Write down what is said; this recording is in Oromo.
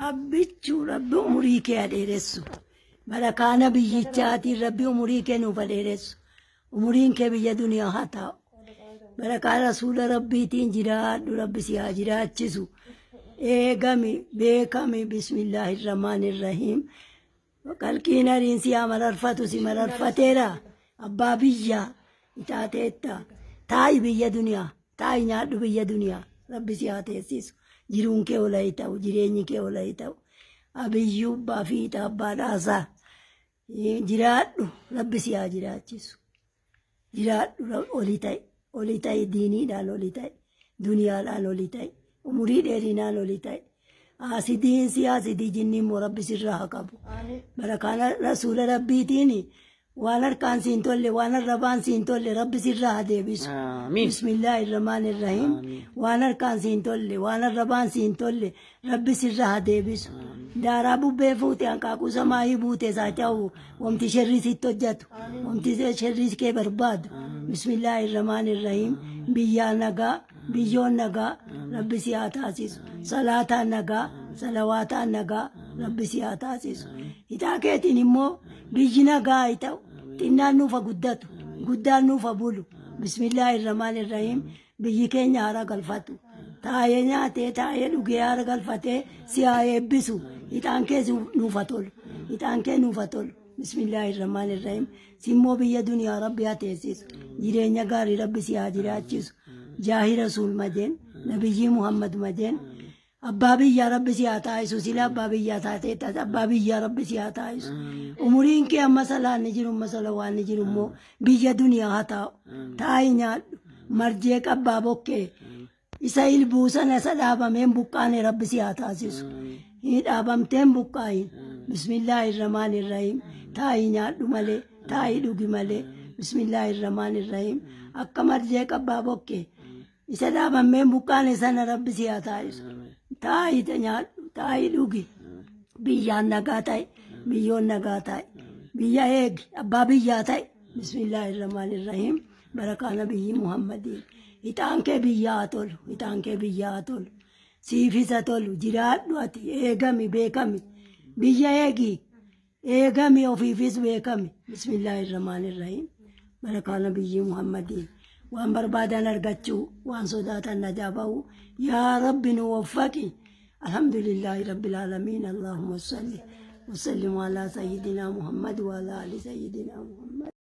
abbichuu rabbi umurii kee adeeressu barakaana biyyichaatiin rabbi umurii kee nuuf adeeressu umuriin kee biyya duniyaa haa ta'u barakaa rasuula rabbiitiin jiraadhu rabbi si haa jiraachisu eegami beekami bismillahirrahmanirrahiim qalqiin hariin si haa mararfatu si mararfateera abbaa biyyaa itaateetta taa'i biyya duniyaa taa'i nyaadhu biyya duniyaa rabbi si haa teessisu jiruun kee olaa ta'u jireenyi kee olaa ta'u abiyyuu abbaa fiixa abbaa dhaasaa jiraadhu rabbi si haa jiraachisu jiraadhu oli ta'e diiniidhaan oli ta'e duniyaadhaan oli ta'e umurii dheerinaan oli ta'e asidiin si asidii jinniin moo rabbi sirraa haa qabu barakaana rasuula rabbiitiin waan harkaan siin tolle waan arrabaan siin tolle rabbi sirraa haa deebisu bismillahirrahmanirrahiim waan harkaan siin tolle waan arrabaan siin tolle rabbi sirraa haa deebisu daaraa bubbee fuute hanqaaquu samaayii buute isaa ta'u wamti sherrii sitti hojjetu wamti sherrii kee barbaadu bismillahirrahmanirrahiim biyyaa nagaa biyyoon nagaa rabbi si haa taasisu salaataan nagaa salawaataan nagaa rabbi si haa taasisu hitaa keetiin immoo biyyi nagaa haa ta'u xinnaan nuufa guddatu guddaan nuufa bulu bismillahirrahmanirrahiim biyyi keenya haara galfatu taa'ee nyaatee taa'ee dhugee haara galfatee si haa eebbisu hitaan kee nuufa tolu hitaan kee nuufa tolu bismillahirrahmanirrahiim simmoo biyya duniyaa rabbi haa teessisu jireenya gaarii rabbi si haa jiraachisu jaahi rasuul majeen nabiyyi muhammad majeen abbaa biyyaa rabbi si haa taasisu sila abbaa biyyaa taatee abbaa biyyaa rabbi si haa taasisu umuriin kee amma salaanni jiru amma salawaanni jiru immoo biyya duniyaa haa ta'u taa'i nyaadhu marjee qabbaa bokkee isa ilbuu sana isa dhaabameen buqqaane rabbi si haa taasisu dhaabamteen buqqaayin bismillahirrahmanirrahiim taa'i nyaadhu malee taa'i dhugi malee bismillahirrahmanirrahiim akka marjee qabbaa bokkee isa dhaabameen buqqaane sana rabbi si haa taasisu taa'i nyaadhu taa'i dhugi biyyaan nagaa ta'e biyyoon nagaa ta'e biyya eegi abbaa biyyaa ta'e bismillahirrahmanirrahiim barakaana biyyi muhammadiin hitaan kee biyyaa haa tolu hitaan kee biyyaa haa tolu siifisa tolu jiraadhu ati eegami beekami biyya eegi eegami ofiifis beekami bismillahirrahmanirrahiim barakaana biyyi muhammadiin waan barbaadan argachuu waan sodaatan najaa ba'uu yaa rabbi nu waffaqi alhamdulillahi rabbil aalamiin allahumma salli وسلم على سيدنا محمد وعلى آل سيدنا محمد